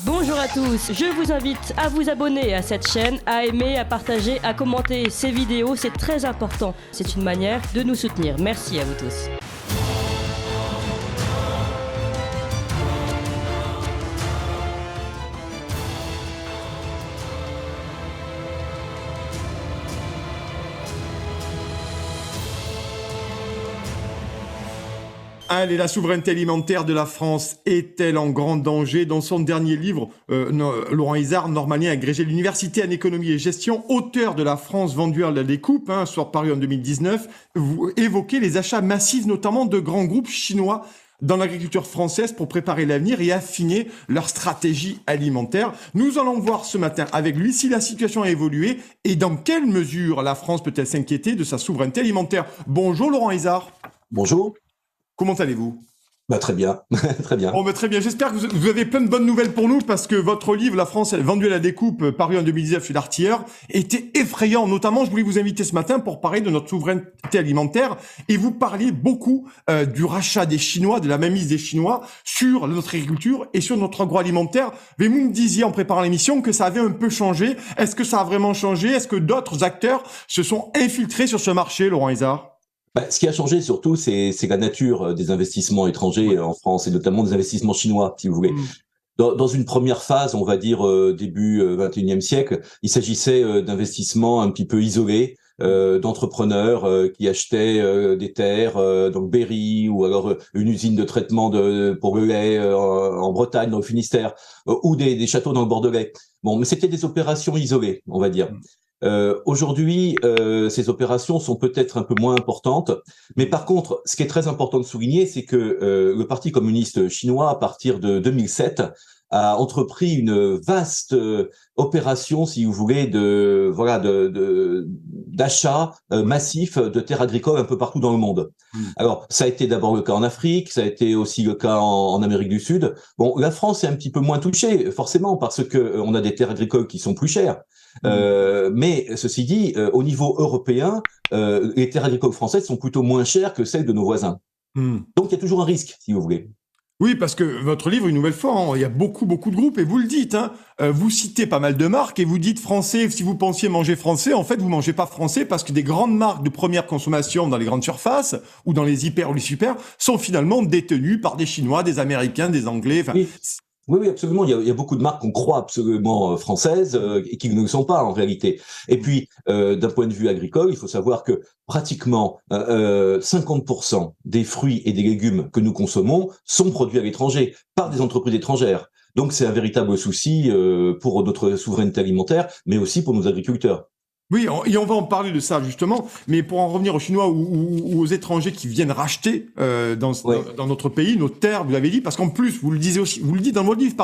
Bonjour à tous, je vous invite à vous abonner à cette chaîne, à aimer, à partager, à commenter ces vidéos, c'est très important. C'est une manière de nous soutenir. Merci à vous tous. Allez, la souveraineté alimentaire de la France est-elle en grand danger? Dans son dernier livre, Laurent Izard, normalien agrégé de l'université en économie et gestion, auteur de La France vendue à la découpe, soit paru en 2019, vous évoquez les achats massifs, notamment de grands groupes chinois dans l'agriculture française pour préparer l'avenir et affiner leur stratégie alimentaire. Nous allons voir ce matin avec lui si la situation a évolué et dans quelle mesure la France peut-elle s'inquiéter de sa souveraineté alimentaire. Bonjour Laurent Izard. Bonjour. Comment allez-vous? Très bien, très bien. Très bien. J'espère que vous avez plein de bonnes nouvelles pour nous parce que votre livre, La France vendue à la découpe, paru en 2019 chez l'Artilleur, était effrayant. Notamment, je voulais vous inviter ce matin pour parler de notre souveraineté alimentaire et vous parliez beaucoup du rachat des Chinois, de la mainmise des Chinois sur notre agriculture et sur notre agroalimentaire. Mais vous me disiez en préparant l'émission que ça avait un peu changé. Est-ce que ça a vraiment changé? Est-ce que d'autres acteurs se sont infiltrés sur ce marché, Laurent Izard? Ce qui a changé surtout, c'est la nature des investissements étrangers en France et notamment des investissements chinois, si vous voulez. Dans une première phase, on va dire début 21e siècle, il s'agissait d'investissements un petit peu isolés, d'entrepreneurs qui achetaient des terres, donc Berry ou alors une usine de traitement pour le lait en Bretagne, dans le Finistère, ou des châteaux dans le Bordelais. Bon, mais c'était des opérations isolées, on va dire. Aujourd'hui, ces opérations sont peut-être un peu moins importantes, mais par contre, ce qui est très important de souligner, c'est que le Parti communiste chinois, à partir de 2007, a entrepris une vaste opération, si vous voulez, d'achat massif de terres agricoles un peu partout dans le monde. Alors, ça a été d'abord le cas en Afrique, ça a été aussi le cas en Amérique du Sud. Bon, la France est un petit peu moins touchée, forcément, parce que on a des terres agricoles qui sont plus chères. Mais ceci dit, au niveau européen, les terres agricoles françaises sont plutôt moins chères que celles de nos voisins. Donc, il y a toujours un risque, si vous voulez. Oui, parce que votre livre, une nouvelle fois, il y a beaucoup de groupes, et vous le dites, vous citez pas mal de marques, et vous dites français, si vous pensiez manger français, en fait, vous mangez pas français, parce que des grandes marques de première consommation dans les grandes surfaces, ou dans les hyper ou les super, sont finalement détenues par des Chinois, des Américains, des Anglais, Oui, absolument. Il y a beaucoup de marques qu'on croit absolument françaises et qui ne le sont pas en réalité. Et puis, d'un point de vue agricole, il faut savoir que pratiquement 50% des fruits et des légumes que nous consommons sont produits à l'étranger par des entreprises étrangères. Donc, c'est un véritable souci pour notre souveraineté alimentaire, mais aussi pour nos agriculteurs. Oui, et on va en parler de ça justement, mais pour en revenir aux Chinois ou aux étrangers qui viennent racheter dans notre pays nos terres, vous l'avez dit, parce qu'en plus vous le disiez aussi, vous le dites dans votre livre,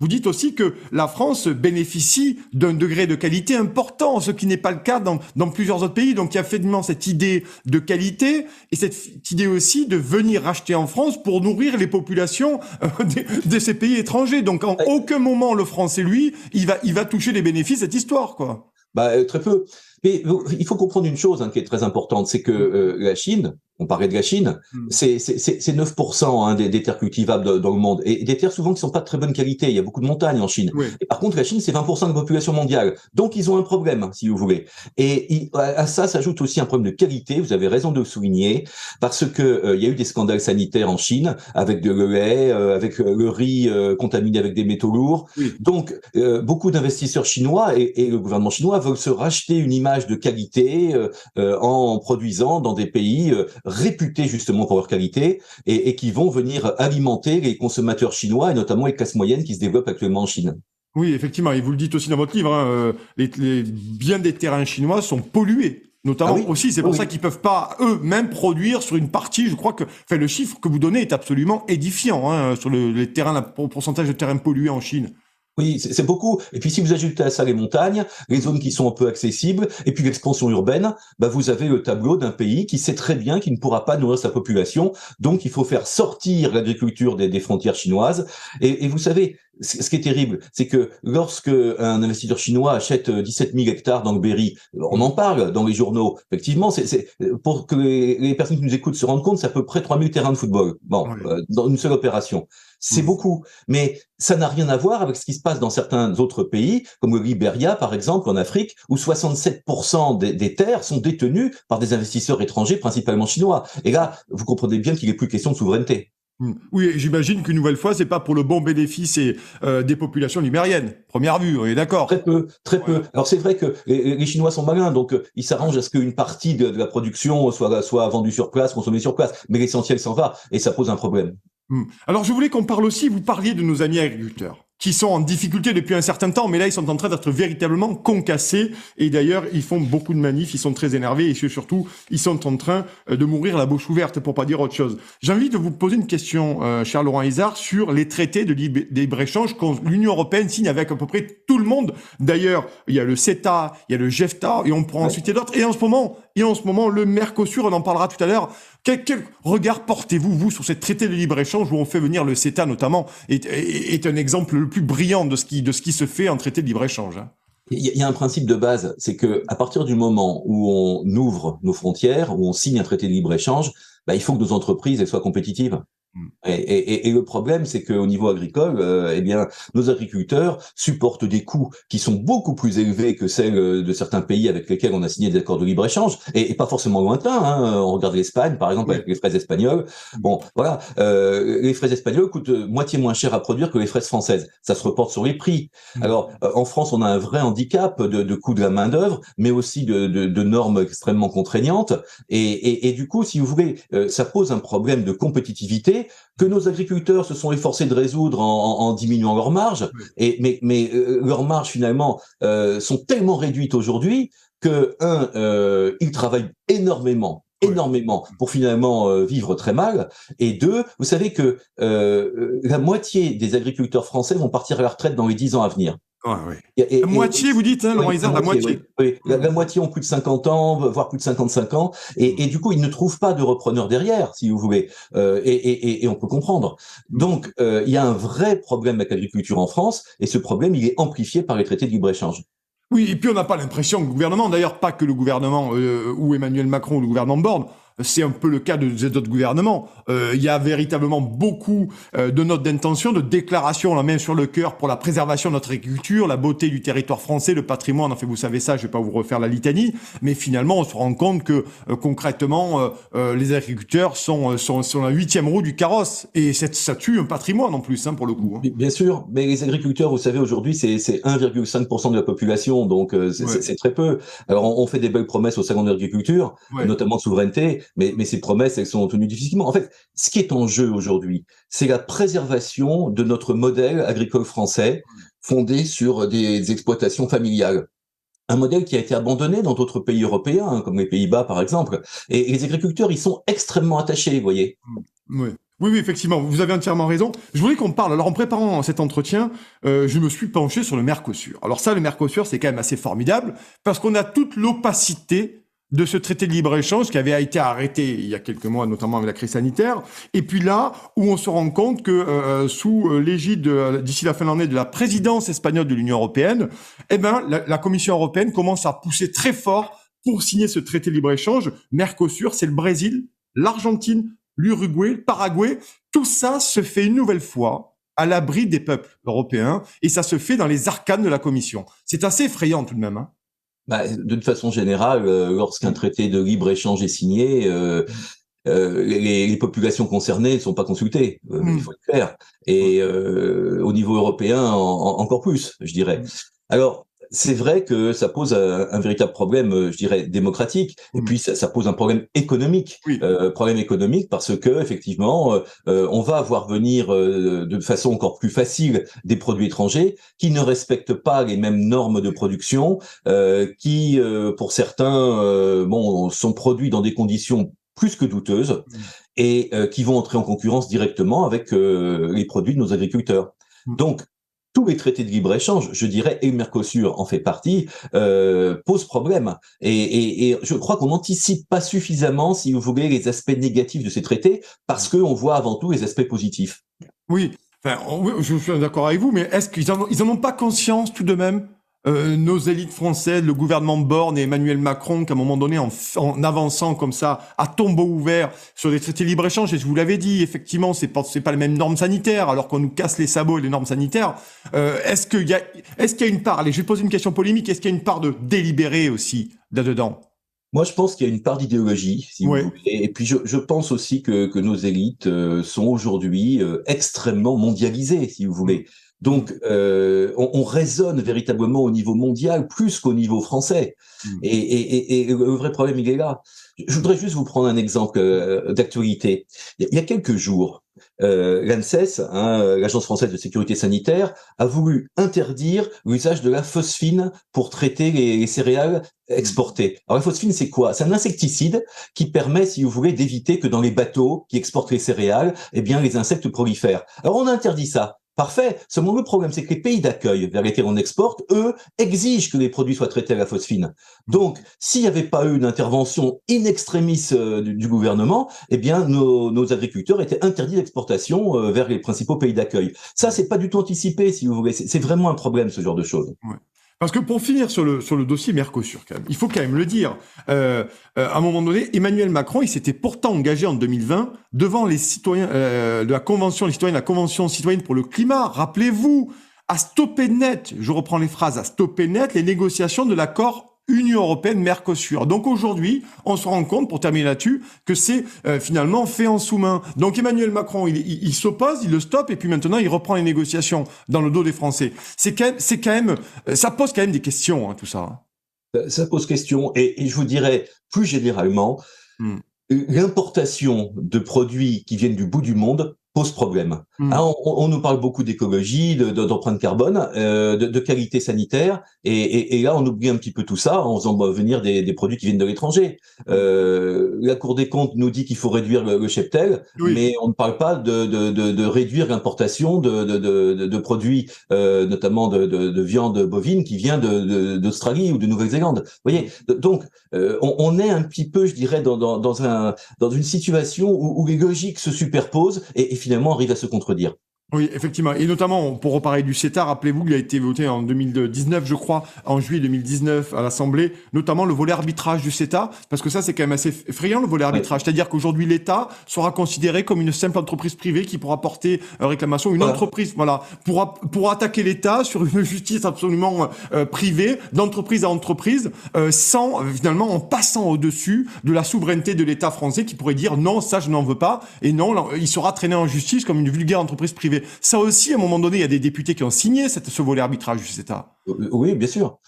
vous dites aussi que la France bénéficie d'un degré de qualité important, ce qui n'est pas le cas dans plusieurs autres pays. Donc il y a effectivement cette idée de qualité et cette idée aussi de venir racheter en France pour nourrir les populations de ces pays étrangers. Donc en aucun moment le Français, lui, il va toucher les bénéfices de cette histoire, quoi. Très peu. Mais il faut comprendre une chose qui est très importante, c'est que la Chine, on parlait de la Chine, c'est 9% des terres cultivables dans le monde, et des terres souvent qui sont pas de très bonne qualité. Il y a beaucoup de montagnes en Chine. Et par contre, la Chine, c'est 20% de la population mondiale. Donc, ils ont un problème, si vous voulez. Et à ça s'ajoute aussi un problème de qualité. Vous avez raison de le souligner, parce que il y a eu des scandales sanitaires en Chine avec le lait, avec le riz contaminé avec des métaux lourds. Donc, beaucoup d'investisseurs chinois et le gouvernement chinois veulent se racheter une image de qualité en produisant dans des pays réputés justement pour leur qualité et qui vont venir alimenter les consommateurs chinois et notamment les classes moyennes qui se développent actuellement en Chine. Oui, effectivement, et vous le dites aussi dans votre livre, bien des terrains chinois sont pollués. Notamment aussi, c'est pour ça qu'ils peuvent pas eux-mêmes produire sur une partie. Je crois que, le chiffre que vous donnez est absolument édifiant sur les terrains, le pourcentage de terrains pollués en Chine. Oui, c'est beaucoup. Et puis si vous ajoutez à ça les montagnes, les zones qui sont un peu accessibles, et puis l'expansion urbaine, vous avez le tableau d'un pays qui sait très bien qu'il ne pourra pas nourrir sa population. Donc il faut faire sortir l'agriculture des frontières chinoises. Et vous savez, ce qui est terrible, c'est que lorsque un investisseur chinois achète 17 000 hectares dans le Berry, on en parle dans les journaux. Effectivement, c'est pour que les personnes qui nous écoutent se rendent compte, c'est à peu près 3 000 terrains de football. Dans une seule opération. c'est beaucoup. Mais ça n'a rien à voir avec ce qui se passe dans certains autres pays, comme le Libéria, par exemple, en Afrique, où 67% des terres sont détenues par des investisseurs étrangers, principalement chinois. Et là, vous comprenez bien qu'il n'est plus question de souveraineté. Oui, j'imagine qu'une nouvelle fois, c'est pas pour le bon bénéfice des populations libériennes. Première vue, on est d'accord. Très peu, très peu. Alors c'est vrai que les Chinois sont malins, donc ils s'arrangent à ce qu'une partie de la production soit vendue sur place, consommée sur place, mais l'essentiel s'en va, et ça pose un problème. Alors je voulais qu'on parle aussi, vous parliez de nos amis agriculteurs, qui sont en difficulté depuis un certain temps, mais là ils sont en train d'être véritablement concassés, et d'ailleurs ils font beaucoup de manifs, ils sont très énervés, et surtout ils sont en train de mourir la bouche ouverte, pour pas dire autre chose. J'ai envie de vous poser une question, cher Laurent Izard, sur les traités de libre-échange que l'Union européenne signe avec à peu près tout le monde. D'ailleurs, il y a le CETA, il y a le JEFTA, et on prend ensuite d'autres, et en ce moment, le Mercosur, on en parlera tout à l'heure. Quel regard portez-vous, vous, sur ces traités de libre-échange où on fait venir le CETA, notamment, est un exemple le plus brillant de ce qui se fait en traité de libre-échange, hein. Il y a un principe de base, c'est que à partir du moment où on ouvre nos frontières, où on signe un traité de libre-échange, il faut que nos entreprises soient compétitives. Et le problème, c'est qu'au niveau agricole, nos agriculteurs supportent des coûts qui sont beaucoup plus élevés que celles de certains pays avec lesquels on a signé des accords de libre-échange, et pas forcément lointains, hein. On regarde l'Espagne, par exemple, avec les fraises espagnoles. Bon, voilà, les fraises espagnoles coûtent moitié moins cher à produire que les fraises françaises. Ça se reporte sur les prix. Alors, en France, on a un vrai handicap de coût de la main-d'œuvre, mais aussi de normes extrêmement contraignantes. Et du coup, si vous voulez, ça pose un problème de compétitivité que nos agriculteurs se sont efforcés de résoudre en diminuant leurs marges, mais leurs marges finalement sont tellement réduites aujourd'hui que ils travaillent énormément pour finalement vivre très mal, et deux, vous savez que la moitié des agriculteurs français vont partir à la retraite dans les 10 ans à venir. La moitié, vous dites, hein, Laurent Izard, la moitié. Oui. La moitié ont plus de 50 ans, voire plus de 55 ans, et du coup, ils ne trouvent pas de repreneurs derrière, si vous voulez, et on peut comprendre. Donc, il y a un vrai problème avec l'agriculture en France, et ce problème, il est amplifié par les traités de libre-échange. Oui, et puis on n'a pas l'impression que le gouvernement, d'ailleurs pas que le gouvernement ou Emmanuel Macron ou le gouvernement Borne, c'est un peu le cas de d'autres gouvernements. Il y a véritablement beaucoup de notes d'intention, de déclarations, la main sur le cœur pour la préservation de notre agriculture, la beauté du territoire français, le patrimoine. Enfin, vous savez ça, je vais pas vous refaire la litanie, mais finalement, on se rend compte que concrètement, les agriculteurs sont la 8e roue du carrosse, et ça tue un patrimoine en plus, hein, pour le coup. Hein. Bien sûr, mais les agriculteurs, vous savez, aujourd'hui, c'est 1,5% de la population, donc c'est très peu. Alors, on fait des belles promesses au salon de l'agriculture, notamment de souveraineté. Mais ces promesses, elles sont tenues difficilement. En fait, ce qui est en jeu aujourd'hui, c'est la préservation de notre modèle agricole français, fondé sur des exploitations familiales. Un modèle qui a été abandonné dans d'autres pays européens, hein, comme les Pays-Bas par exemple. Et les agriculteurs, ils sont extrêmement attachés, vous voyez. Oui, effectivement, vous avez entièrement raison. Je voulais qu'on parle, alors en préparant cet entretien, je me suis penché sur le Mercosur. Alors ça, le Mercosur, c'est quand même assez formidable, parce qu'on a toute l'opacité de ce traité de libre-échange qui avait été arrêté il y a quelques mois, notamment avec la crise sanitaire. Et puis là, où on se rend compte que sous l'égide, d'ici la fin de l'année, de la présidence espagnole de l'Union européenne, la Commission européenne commence à pousser très fort pour signer ce traité de libre-échange. Mercosur, c'est le Brésil, l'Argentine, l'Uruguay, le Paraguay. Tout ça se fait une nouvelle fois à l'abri des peuples européens, et ça se fait dans les arcanes de la Commission. C'est assez effrayant tout de même, hein. D'une façon générale, lorsqu'un traité de libre-échange est signé, les populations concernées ne sont pas consultées, il faut le faire. Et au niveau européen, encore plus, je dirais. Alors, c'est vrai que ça pose un véritable problème, je dirais, démocratique, et puis ça pose un problème économique. Problème économique parce que effectivement, on va voir venir de façon encore plus facile des produits étrangers qui ne respectent pas les mêmes normes de production, qui, pour certains, sont produits dans des conditions plus que douteuses, et qui vont entrer en concurrence directement avec les produits de nos agriculteurs. Donc, tous les traités de libre-échange, je dirais, et le Mercosur en fait partie, posent problème. Et je crois qu'on n'anticipe pas suffisamment, si vous voulez, les aspects négatifs de ces traités, parce qu'on voit avant tout les aspects positifs. Oui, enfin, je suis d'accord avec vous, mais est-ce qu'ils en ont pas conscience tout de même nos élites françaises, le gouvernement Borne et Emmanuel Macron, qu'à un moment donné, en avançant comme ça, à tombeau ouvert sur des traités de libre-échange, et je vous l'avais dit, effectivement, c'est pas les mêmes normes sanitaires, alors qu'on nous casse les sabots et les normes sanitaires. Est-ce qu'il y a une part, allez, je vais poser une question polémique, est-ce qu'il y a une part de délibéré aussi là-dedans? Moi, je pense qu'il y a une part d'idéologie, si vous voulez. Et puis, je pense aussi que nos élites sont aujourd'hui extrêmement mondialisées, si vous voulez. Donc, on raisonne véritablement au niveau mondial plus qu'au niveau français. Et le vrai problème, il est là. Je voudrais juste vous prendre un exemple d'actualité. Il y a quelques jours, l'ANSES, l'Agence française de sécurité sanitaire, a voulu interdire l'usage de la phosphine pour traiter les céréales exportées. Alors la phosphine, c'est quoi? C'est un insecticide qui permet, si vous voulez, d'éviter que dans les bateaux qui exportent les céréales, eh bien, les insectes prolifèrent. Alors on a interdit ça. Parfait. Seulement le problème, c'est que les pays d'accueil vers lesquels on exporte, eux, exigent que les produits soient traités à la phosphine. Donc, s'il n'y avait pas eu d'intervention in extremis du gouvernement, eh bien, nos agriculteurs étaient interdits d'exportation vers les principaux pays d'accueil. Ça, c'est pas du tout anticipé, si vous voulez. C'est vraiment un problème, ce genre de choses. Ouais. Parce que pour finir sur le dossier Mercosur, quand même, il faut quand même le dire. À un moment donné, Emmanuel Macron, il s'était pourtant engagé en 2020 devant les citoyens de la Convention citoyenne pour le climat. Rappelez-vous, à stopper net, je reprends les phrases, à stopper net les négociations de l'accord Union européenne-Mercosur. Donc aujourd'hui, on se rend compte, pour terminer là-dessus, que c'est finalement fait en sous-main. Donc Emmanuel Macron, il s'oppose, il le stoppe, et puis maintenant il reprend les négociations dans le dos des Français. Ça pose quand même des questions, tout ça. Ça pose question, et je vous dirais plus généralement, l'importation de produits qui viennent du bout du monde pose problème. On nous parle beaucoup d'écologie, d'empreinte carbone, de qualité sanitaire, et là on oublie un petit peu tout ça en faisant venir des produits qui viennent de l'étranger. La Cour des comptes nous dit qu'il faut réduire le cheptel, mais on ne parle pas de réduire l'importation de produits, notamment de viande bovine qui vient d'Australie ou de Nouvelle-Zélande. Vous voyez, donc on est un petit peu, je dirais, dans une situation où les logiques se superposent et finalement arrivent à se contredire. Oui, effectivement. Et notamment, pour reparler du CETA, rappelez-vous qu'il a été voté en 2019, je crois, en juillet 2019 à l'Assemblée, notamment le volet arbitrage du CETA, parce que ça, c'est quand même assez effrayant, le volet arbitrage. C'est-à-dire qu'aujourd'hui, l'État sera considéré comme une simple entreprise privée qui pourra porter réclamation. Une entreprise, pourra attaquer l'État sur une justice absolument privée, d'entreprise à entreprise, finalement, en passant au-dessus de la souveraineté de l'État français qui pourrait dire non, ça, je n'en veux pas, et non, il sera traîné en justice comme une vulgaire entreprise privée. Ça aussi, à un moment donné, il y a des députés qui ont signé ce volet arbitrage du CETA. Oui, bien sûr.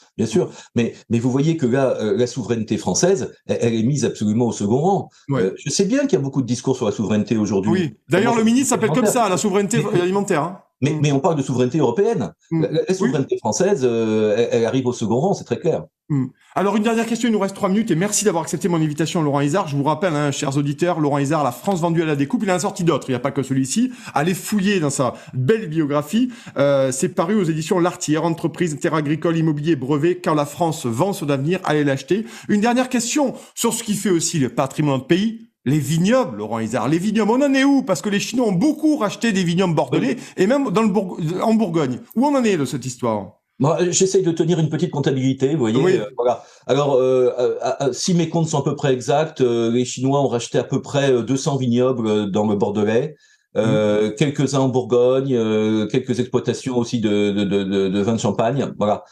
Mais vous voyez que là, la souveraineté française, elle est mise absolument au second rang. Ouais. Je sais bien qu'il y a beaucoup de discours sur la souveraineté aujourd'hui. Oui. D'ailleurs, le ministre s'appelle comme ça, la souveraineté alimentaire. Hein. Mais on parle de souveraineté européenne. La souveraineté française, elle arrive au second rang, c'est très clair. Alors, une dernière question, il nous reste 3 minutes, et merci d'avoir accepté mon invitation, Laurent Izard. Je vous rappelle, chers auditeurs, Laurent Izard, La France vendue à la découpe, il en a sorti d'autres, il n'y a pas que celui-ci. Allez fouiller dans sa belle biographie. C'est paru aux éditions L'Artière, entreprise, terre agricole, immobilier, brevet. Quand la France vend son avenir, allez l'acheter. Une dernière question sur ce qui fait aussi le patrimoine de pays. Les vignobles, Laurent Izard, les vignobles, on en est où? Parce que les Chinois ont beaucoup racheté des vignobles bordelais, et même en Bourgogne. Où on en est de cette histoire? Moi, j'essaye de tenir une petite comptabilité, vous voyez. Oui. Voilà. Alors, si mes comptes sont à peu près exacts, les Chinois ont racheté à peu près 200 vignobles dans le Bordelais, quelques-uns en Bourgogne, quelques exploitations aussi de vin de Champagne. Voilà.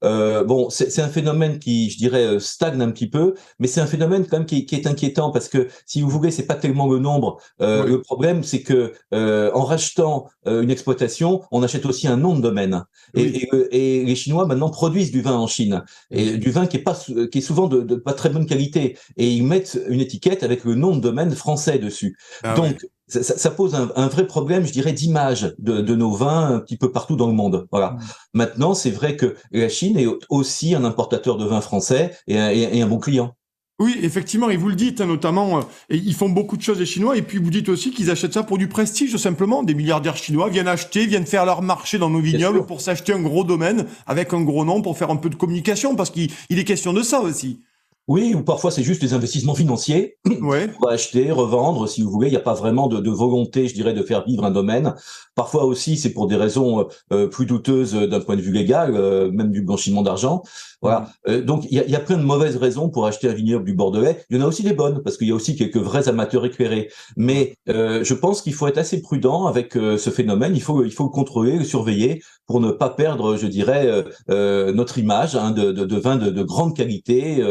Bon, c'est un phénomène qui, je dirais, stagne un petit peu, mais c'est un phénomène quand même qui est inquiétant parce que, si vous voulez, c'est pas tellement le nombre. Le problème, c'est que en rachetant une exploitation, on achète aussi un nom de domaine. Et les Chinois maintenant produisent du vin en Chine, et du vin qui est souvent de pas très bonne qualité, et ils mettent une étiquette avec le nom de domaine français dessus. Donc ça pose un vrai problème, je dirais, d'image de nos vins un petit peu partout dans le monde. Voilà. Maintenant, c'est vrai que la Chine est aussi un importateur de vin français et un bon client. Oui, effectivement, et vous le dites, notamment, et ils font beaucoup de choses les Chinois, et puis vous dites aussi qu'ils achètent ça pour du prestige, simplement. Des milliardaires chinois viennent faire leur marché dans nos vignobles pour s'acheter un gros domaine avec un gros nom pour faire un peu de communication, parce qu'il est question de ça aussi. Oui, ou parfois c'est juste des investissements financiers. Ouais. On va acheter, revendre, si vous voulez. Il n'y a pas vraiment de volonté, je dirais, de faire vivre un domaine. Parfois aussi, c'est pour des raisons plus douteuses d'un point de vue légal, même du blanchiment d'argent. Voilà. Donc il y a plein de mauvaises raisons pour acheter un vignoble du Bordelais. Il y en a aussi des bonnes, parce qu'il y a aussi quelques vrais amateurs éclairés. Mais je pense qu'il faut être assez prudent avec ce phénomène. Il faut le contrôler, le surveiller pour ne pas perdre, je dirais, notre image de vin de grande qualité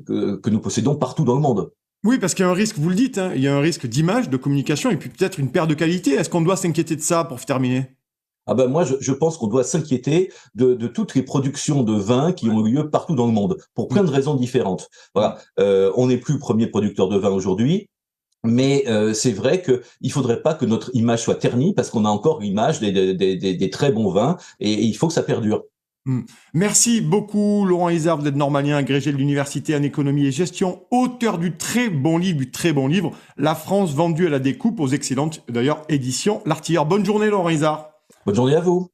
que nous possédons partout dans le monde. Oui, parce qu'il y a un risque, vous le dites, hein, il y a un risque d'image, de communication, et puis peut-être une perte de qualité. Est-ce qu'on doit s'inquiéter de ça pour terminer? Ah ben moi, je pense qu'on doit s'inquiéter de toutes les productions de vin qui ont lieu partout dans le monde, pour plein de raisons différentes. Voilà, on n'est plus premier producteur de vin aujourd'hui. Mais c'est vrai qu'il faudrait pas que notre image soit ternie parce qu'on a encore l'image des très bons vins et il faut que ça perdure. Merci beaucoup, Laurent Izard. Vous êtes normalien, agrégé de l'université en économie et gestion, auteur du très bon livre, La France vendue à la découpe, aux excellentes, d'ailleurs, éditions L'Artilleur. Bonne journée, Laurent Izard. Bonne journée à vous.